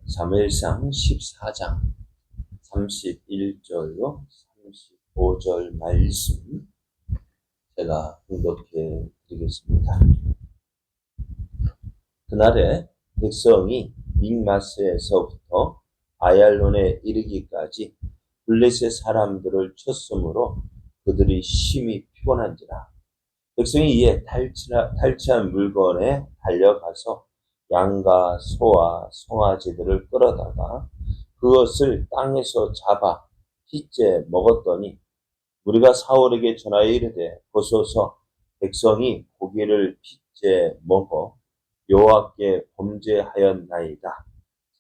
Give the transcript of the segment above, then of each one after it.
사무엘상 14장 31절로 35절 말씀 제가 공독해 드리겠습니다. 그날에 백성이 믹마스에서부터 아얄론에 이르기까지 블레셋 사람들을 쳤으므로 그들이 심히 피곤한지라. 백성이 이에 탈취한 물건에 달려가서 양과 소와 송아지들을 끌어다가 그것을 땅에서 잡아 핏째 먹었더니 우리가 사울에게 전하여 이르되 보소서 백성이 고기를 핏째 먹어 여호와께 범죄하였나이다.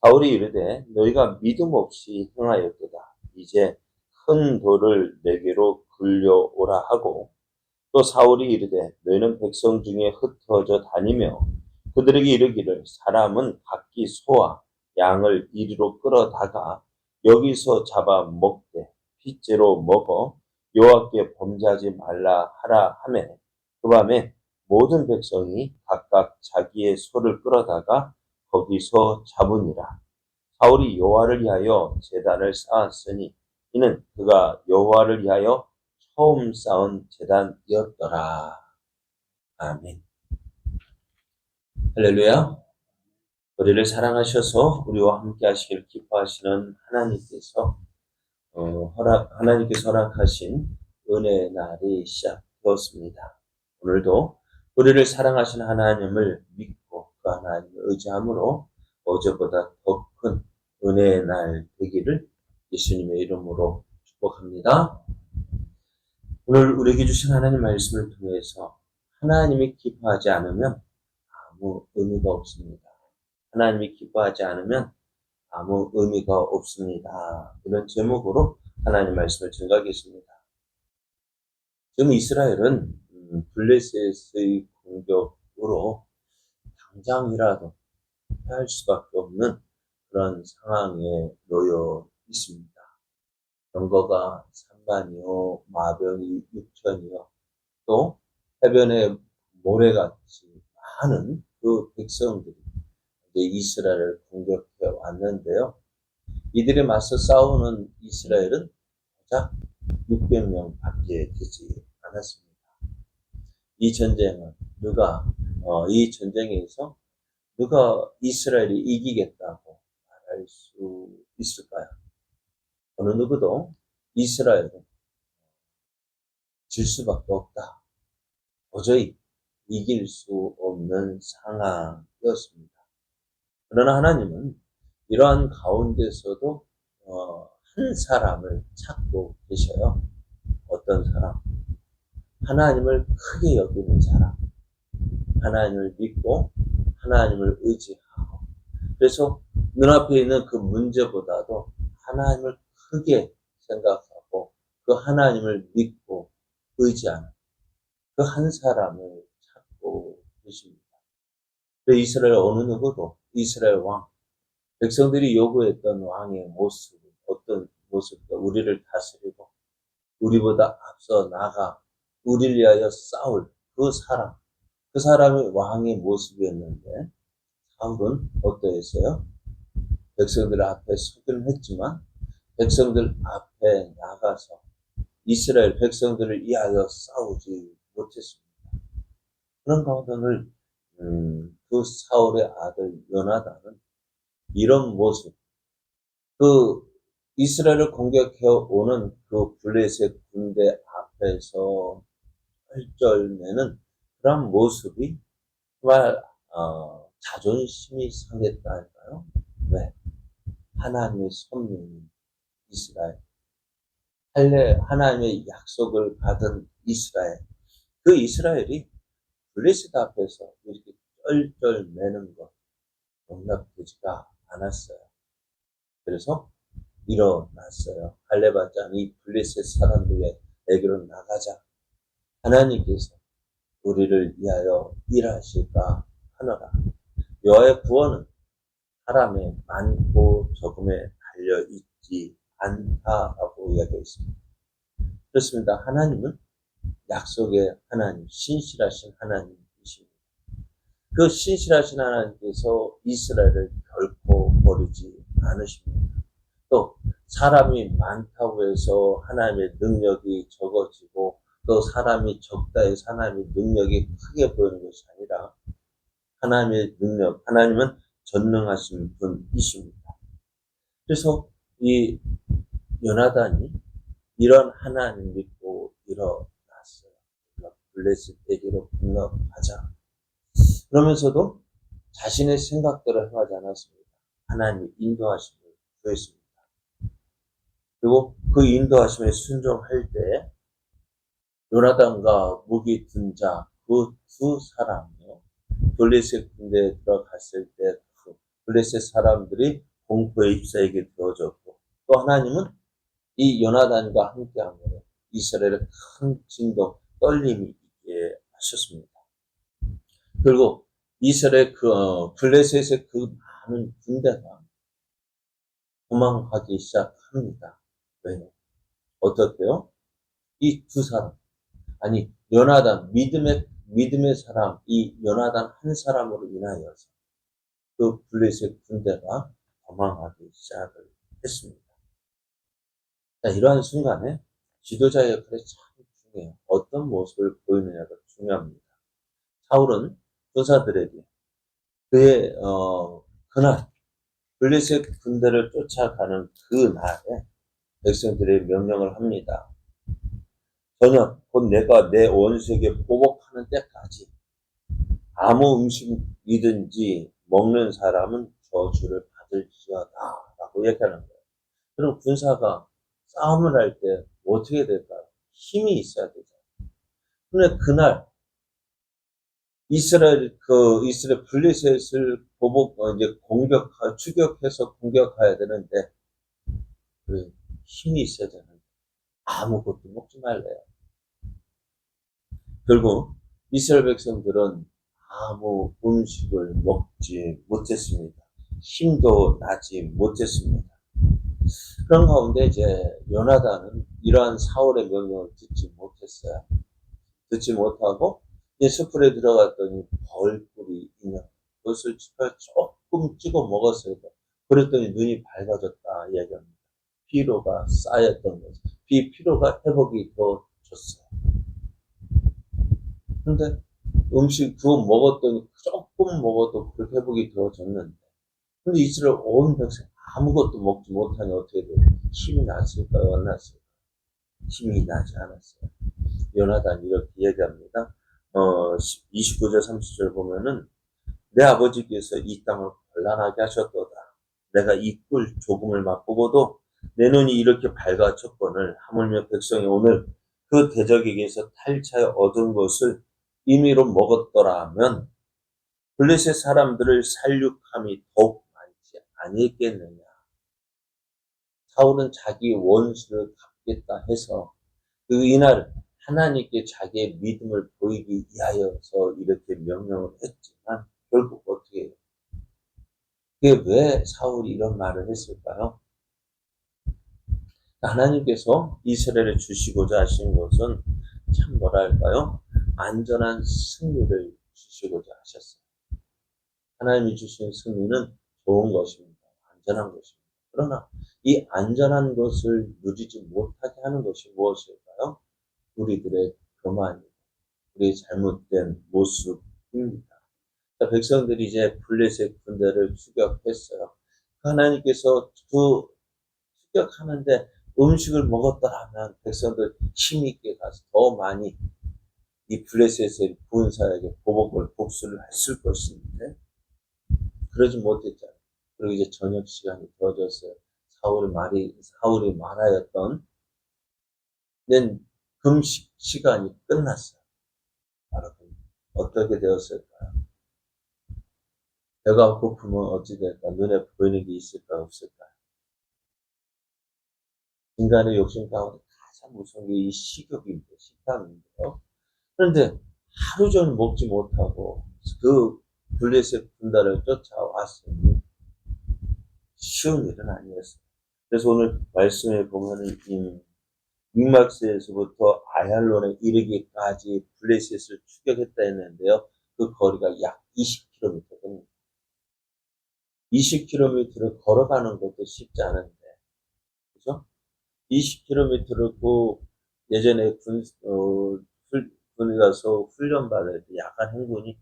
사울이 이르되 너희가 믿음 없이 행하였도다. 이제 큰 돌을 내게로 굴려오라 하고 또 사울이 이르되 너희는 백성 중에 흩어져 다니며 그들에게 이르기를 사람은 각기 소와 양을 이리로 끌어다가 여기서 잡아 먹되 핏째로 먹어 여호와께 범죄하지 말라 하라 하매 그 밤에 모든 백성이 각각 자기의 소를 끌어다가 거기서 잡으니라. 사울이 여호와를 위하여 제단을 쌓았으니 이는 그가 여호와를 위하여 처음 쌓은 제단이었더라. 아멘. 할렐루야. 우리를 사랑하셔서 우리와 함께 하시길 기뻐하시는 하나님께서 하나님께서 허락하신 은혜의 날이 시작되었습니다. 오늘도 우리를 사랑하시는 하나님을 믿고 그 하나님을 의지함으로 어제보다 더 큰 은혜의 날 되기를 예수님의 이름으로 축복합니다. 오늘 우리에게 주신 하나님 말씀을 통해서 하나님이 기뻐하지 않으면 아무 의미가 없습니다. 하나님이 기뻐하지 않으면 아무 의미가 없습니다. 이런 제목으로 하나님 말씀을 전가하겠습니다. 지금 이스라엘은 블레셋의 공격으로 당장이라도 피할 수밖에 없는 그런 상황에 놓여 있습니다. 병거가 3만이요, 마병이 6천이요, 또 해변에 모래같이 많은 그 백성들이 이제 이스라엘을 공격해 왔는데요. 이들에 맞서 싸우는 이스라엘은 고작 600명 밖에 되지 않았습니다. 이 전쟁은 이 전쟁에서 누가 이스라엘이 이기겠다고 말할 수 있을까요? 어느 누구도 이스라엘은 질 수밖에 없다. 도저히 이길 수 없는 상황이었습니다. 그러나 하나님은 이러한 가운데서도 한 사람을 찾고 계셔요. 어떤 사람? 하나님을 크게 여기는 사람. 하나님을 믿고 하나님을 의지하고 그래서 눈앞에 있는 그 문제보다도 하나님을 크게 생각하고 그 하나님을 믿고 의지하는 그 한 사람을 찾고 계십니다. 이스라엘 어느 누구도 이스라엘 왕, 백성들이 요구했던 왕의 모습은 어떤 모습일까? 우리를 다스리고 우리보다 앞서 나가 우리를 위하여 싸울 그 사람이 왕의 모습이었는데 사울은 어떠했어요? 백성들 앞에 서기는 했지만 백성들 앞에 나가서 이스라엘 백성들을 위하여 싸우지 못했습니다. 그런 가운데 오늘 그 사울의 아들 요나단은 이런 모습, 그 이스라엘을 공격해 오는 그 블레셋 군대 앞에서 쩔쩔매는 그런 모습이 정말 자존심이 상했다 할까요? 왜? 하나님의 선민인 이스라엘, 하나님의 약속을 받은 이스라엘, 그 이스라엘이 블레셋 앞에서 이렇게 쩔쩔매는 것 용납되지가 않았어요. 그래서 일어났어요. 할례받자 이 블레셋 사람들에게로 나가자. 하나님께서 우리를 위하여 일하실까 하노라. 여호와의 구원은 사람의 많고 적음에 달려있지 않다라고 이야기했습니다. 그렇습니다. 하나님은 약속의 하나님, 신실하신 하나님이십니다. 그 신실하신 하나님께서 이스라엘을 결코 놔버리지 않으십니다. 또 사람이 많다고 해서 하나님의 능력이 적어지고 또 사람이 적다 해서 하나님의 능력이 크게 보이는 것이 아니라 하나님의 능력, 하나님은 전능하신 분이십니다. 그래서 이 요나단이 이런 하나님 믿고 일어났어요. 블레셋 에게로 건너가자. 그러면서도 자신의 생각대로 행하지 않았습니다. 하나님이 인도하심을 구했습니다. 그리고 그 인도하심에 순종할 때 요나단과 무기 든 자 그 두 사람이요. 블레셋 군대에 들어갔을 때 그 블레셋 사람들이 공포에 휩싸이게 되어졌고 또 하나님은 이 요나단과 함께함으로 이스라엘의 큰 진동, 떨림이 있게 하셨습니다. 그리고 이스라엘 블레셋의 그 많은 군대가 도망가기 시작합니다. 왜요? 어떻게요? 이 두 사람, 아니 요나단 믿음의 사람, 이 요나단 한 사람으로 인하여서 그 블레셋 군대가 도망가기 시작을 했습니다. 자, 이러한 순간에 지도자의 역할이 참 중요해요. 어떤 모습을 보이느냐가 중요합니다. 사울은 군사들에게 그의 그날 블레셋 군대를 쫓아가는 그 날에 백성들의 명령을 합니다. 저녁 곧 내가 내 원수에게 보복하는 때까지 아무 음식이든지 먹는 사람은 저주를 받을지어다 라고 얘기하는 거예요. 그럼 군사가 싸움을 할 때 어떻게 될까요? 힘이 있어야 되죠. 그런데 그날 이스라엘 블레셋을 이제 추격해서 공격해야 되는데 그 힘이 있어야 되는데 아무것도 먹지 말래요. 결국 이스라엘 백성들은 아무 음식을 먹지 못했습니다. 힘도 나지 못했습니다. 그런 가운데 이제 요나단은 이러한 사울의 명령을 듣지 못했어요. 듣지 못하고 이제 숯불에 들어갔더니 벌꿀이 있는 그것을 조금 찍어 먹었어요. 그랬더니 눈이 밝아졌다 이야기합니다. 피로가 쌓였던 거죠. 피로가 회복이 되어졌어요. 근데 음식 그거 먹었더니 조금 먹어도 그 회복이 되어졌는데 근데 이스라엘 온 백성 아무것도 먹지 못하니 어떻게 돼요? 힘이 났을까요? 안 났을까요? 힘이 나지 않았어요. 요나단 이렇게 얘기합니다. 29절 30절 보면은 내 아버지께서 이 땅을 번란하게 하셨도다. 내가 이 꿀 조금을 맛보고도 내 눈이 이렇게 밝아졌거늘 하물며 백성이 오늘 그 대적에게서 탈차에 얻은 것을 임의로 먹었더라면 블레셋 사람들을 살육함이 더욱 많지 아니겠느냐. 사울은 자기 원수를 갚겠다 해서 그 이날 하나님께 자기의 믿음을 보이기 위하여서 이렇게 명령을 했지만 결국 어떻게 해요? 그게 왜 사울이 이런 말을 했을까요? 하나님께서 이스라엘에 주시고자 하신 것은 참 뭐랄까요? 안전한 승리를 주시고자 하셨어요. 하나님이 주신 승리는 좋은 것입니다. 안전한 것입니다. 그러나 이 안전한 것을 누리지 못하게 하는 것이 무엇일까요? 우리들의 교만, 우리의 잘못된 모습입니다. 백성들이 이제 블레셋 군대를 추격했어요. 하나님께서 그 추격하는데 음식을 먹었더라면 백성들 힘있게 가서 더 많이 이 블레셋의 군사에게 복수를 했을 것인데 그러지 못했잖아요. 그리고 이제 저녁 시간이 되어졌어요. 사울이 말하였던 금식 시간이 끝났어요. 여러분 어떻게 되었을까요? 배가 고프면 어찌 될까? 눈에 보이는 게 있을까 없을까? 인간의 욕심 가운데 가장 무서운 게 이 식욕인데, 식탐인데요. 그런데 하루 종일 먹지 못하고 그 블레셋 군단을 쫓아왔으니 쉬운 일은 아니었어요. 그래서 오늘 말씀에 보면은 믹마스에서부터 아얄론에 이르기까지 블레셋을 추격했다 했는데요. 그 거리가 약 20km 됩니다. 20km를 걸어가는 것도 쉽지 않은데, 그죠? 20km를 예전에 군에 가서 훈련 받을 때 약간 행군이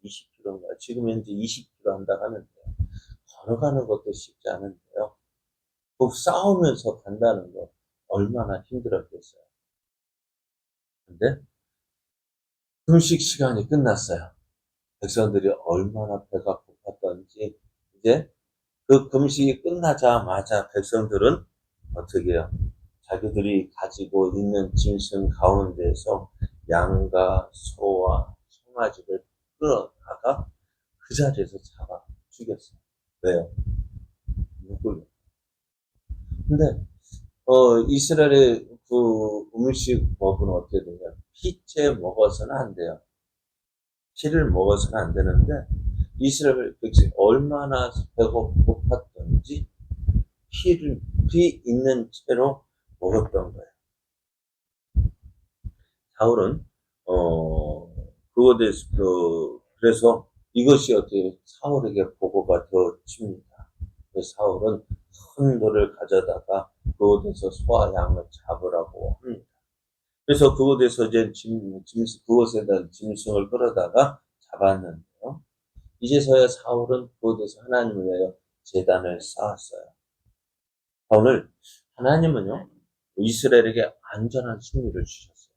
20km인가, 지금 현재 20km 한다고 하는데, 걸어가는 것도 쉽지 않은데요. 싸우면서 간다는 거 얼마나 힘들었겠어요. 근데 금식 시간이 끝났어요. 백성들이 얼마나 배가 고팠던지, 이제 그 금식이 끝나자마자 백성들은 어떻게 해요? 자기들이 가지고 있는 짐승 가운데서 양과 소와 송아지를 끌어다가 그 자리에서 잡아 죽였어요. 왜요? 누굴요? 근데 이스라엘의 그 음식법은 어떻게 되냐? 피째 먹어서는 안 돼요. 피를 먹어서는 안 되는데, 이스라엘 백성이 얼마나 배가 고팠던지 피 있는 채로 먹었던 거예요. 사울은 그것에 그래서 이것이 어떻게 사울에게 보고가 되어집니다. 사울은 큰 돌을 가져다가 그곳에서 소와 양을 잡으라고 합니다. 그래서 그곳에서 이제 그곳에 대한 짐승을 끌어다가 잡았는데요. 이제서야 사울은 그곳에서 하나님을 위하여 제단을 쌓았어요. 오늘 하나님은요, 이스라엘에게 안전한 승리를 주셨어요.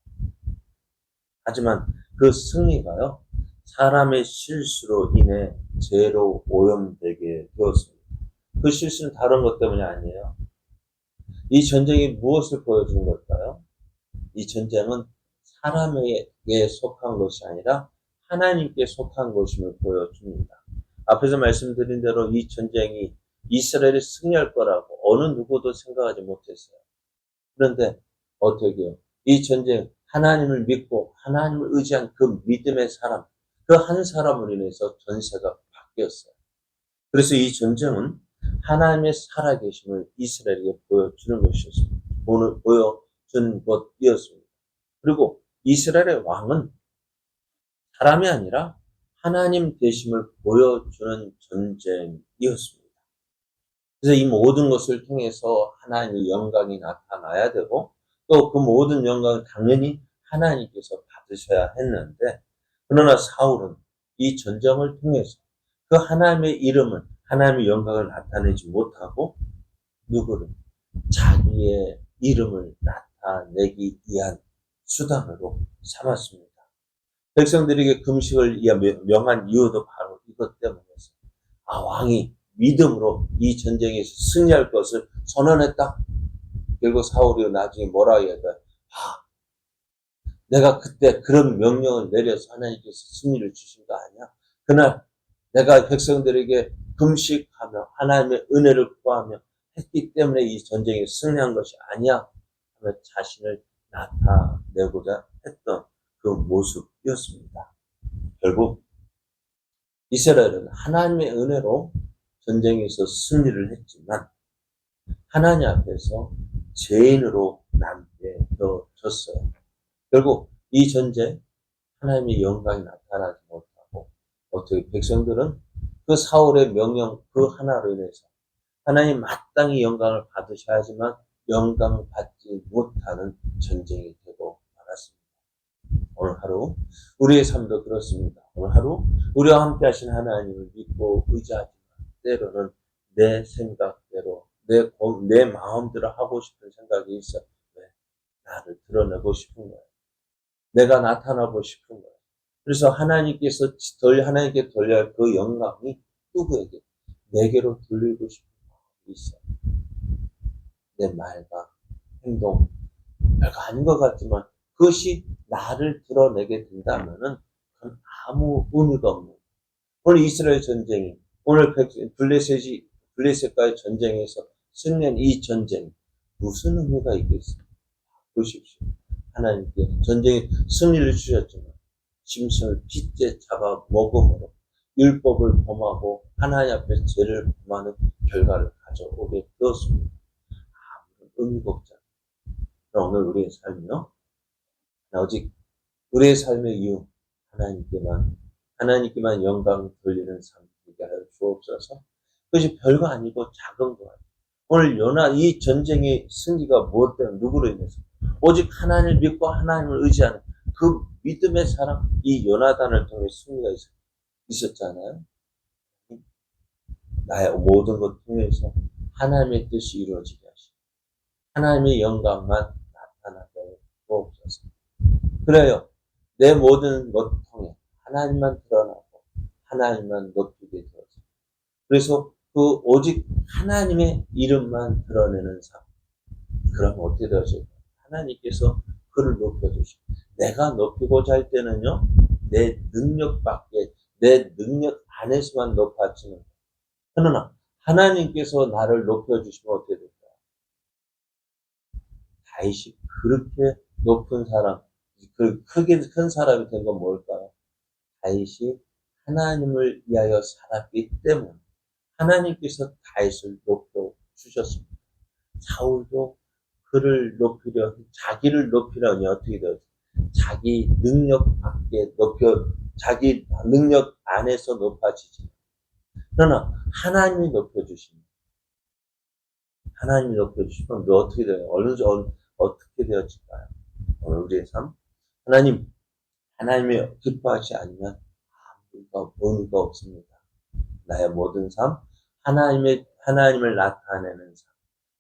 하지만 그 승리가요, 사람의 실수로 인해 죄로 오염되게 되었습니다. 그 실수는 다른 것 때문이 아니에요. 이 전쟁이 무엇을 보여주는 걸까요? 이 전쟁은 사람에게 속한 것이 아니라 하나님께 속한 것임을 보여줍니다. 앞에서 말씀드린 대로 이 전쟁이 이스라엘이 승리할 거라고 어느 누구도 생각하지 못했어요. 그런데 어떻게 해요? 이 전쟁, 하나님을 믿고 하나님을 의지한 그 믿음의 사람, 그 한 사람으로 인해서 전세가 바뀌었어요. 그래서 이 전쟁은 하나님의 살아계심을 이스라엘에게 보여주는 것이었습니다. 보여준 것이었습니다. 그리고 이스라엘의 왕은 사람이 아니라 하나님 되심을 보여주는 전쟁이었습니다. 그래서 이 모든 것을 통해서 하나님의 영광이 나타나야 되고, 또 그 모든 영광을 당연히 하나님께서 받으셔야 했는데, 그러나 사울은 이 전쟁을 통해서 그 하나님의 이름을, 하나님의 영광을 나타내지 못하고 누구를? 자기의 이름을 나타내기 위한 수단으로 삼았습니다. 백성들에게 금식을 명한 이유도 바로 이것 때문이었어요. 왕이 믿음으로 이 전쟁에서 승리할 것을 선언했다. 결국 사울이 나중에 뭐라 해야 돼? 내가 그때 그런 명령을 내려서 하나님께서 승리를 주신 거 아니야? 그날 내가 백성들에게 금식하며 하나님의 은혜를 구하며 했기 때문에 이 전쟁에 승리한 것이 아니야 하며 자신을 나타내고자 했던 그 모습이었습니다. 결국 이스라엘은 하나님의 은혜로 전쟁에서 승리를 했지만 하나님 앞에서 죄인으로 남게 되어졌어요. 결국 이 전쟁 하나님의 영광이 나타나지 못하고 어떻게 백성들은 그 사울의 명령 그 하나로 인해서 하나님 마땅히 영광을 받으셔야지만 영광을 받지 못하는 전쟁이 되고 말았습니다. 오늘 하루 우리의 삶도 그렇습니다. 오늘 하루 우리와 함께 하신 하나님을 믿고 의지하지만 때로는 내 생각대로 내 마음대로 하고 싶은 생각이 있어. 왜? 나를 드러내고 싶은 거예요. 내가 나타나고 싶은 거예요. 그래서 하나님께 돌려야 할 그 영광이 누구에게? 내게로 돌리고 싶은 마음이 있어요. 내 말과 행동, 별거 아닌 것 같지만 그것이 나를 드러내게 된다면은 그건 아무 의미가 없는 거예요. 오늘 이스라엘 전쟁이, 오늘 블레셋과의 전쟁에서 승리한 이 전쟁, 무슨 의미가 있겠어요? 보십시오. 하나님께 전쟁에 승리를 주셨지만 짐승을 빗째 잡아 먹음으로 율법을 범하고 하나님 앞에 죄를 범하는 결과를 가져오게 되었습니다. 아무런 의미가 없잖아요. 그럼 오늘 우리의 삶이요, 오직 우리의 삶의 이유 하나님께만 영광을 돌리는 삶 되게 하여 주옵소서. 그것이 별거 아니고 작은 거 같아요. 오늘 이 전쟁의 승리가 무엇 때문에 누구로 인해서? 오직 하나님을 믿고 하나님을 의지하는 그 믿음의 사람, 이 요나단을 통해 승리가 있었잖아요. 나의 모든 것 통해서 하나님의 뜻이 이루어지게 하시고 하나님의 영광만 나타나게 하옵소서. 그래요. 내 모든 것 통해 하나님만 드러나고 하나님만 높이게 되어서 그래서 그 오직 하나님의 이름만 드러내는 삶. 그럼 어떻게 되어질까요? 하나님께서 그를 높여주시고 내가 높이고자 할 때는요. 내 능력 밖에 내 능력 안에서만 높아지는 거예요. 그러나 하나님께서 나를 높여주시면 어떻게 될까요? 다윗이 그렇게 높은 사람, 그 크게 큰 사람이 된 건 뭘까요? 다윗이 하나님을 위하여 살았기 때문에 하나님께서 다윗을 높여주셨습니다. 사울도 그를 높이려, 자기를 높이려니 어떻게 되었어요? 자기 능력 밖에 자기 능력 안에서 높아지지. 그러나 하나님이 높여주십니다. 하나님이 높여주시면 어떻게 돼요? 어떻게 되어질까요? 오늘 우리의 삶? 하나님이 기뻐하지 않으면 아무 의미가 없습니다. 나의 모든 삶, 하나님을 나타내는 삶,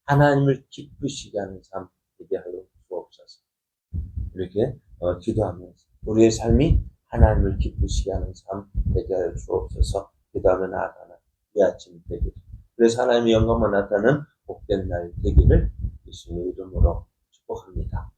하나님을 기쁘시게 하는 삶 되게 하여 주옵소서. 이렇게 기도하면서 우리의 삶이 하나님을 기쁘시게 하는 삶 되게 하여 주옵소서. 기도하며 나아가는 이 아침 되기를. 그래서 하나님의 영광만 나타나는 복된 날 되기를 예수님의 이름으로 축복합니다.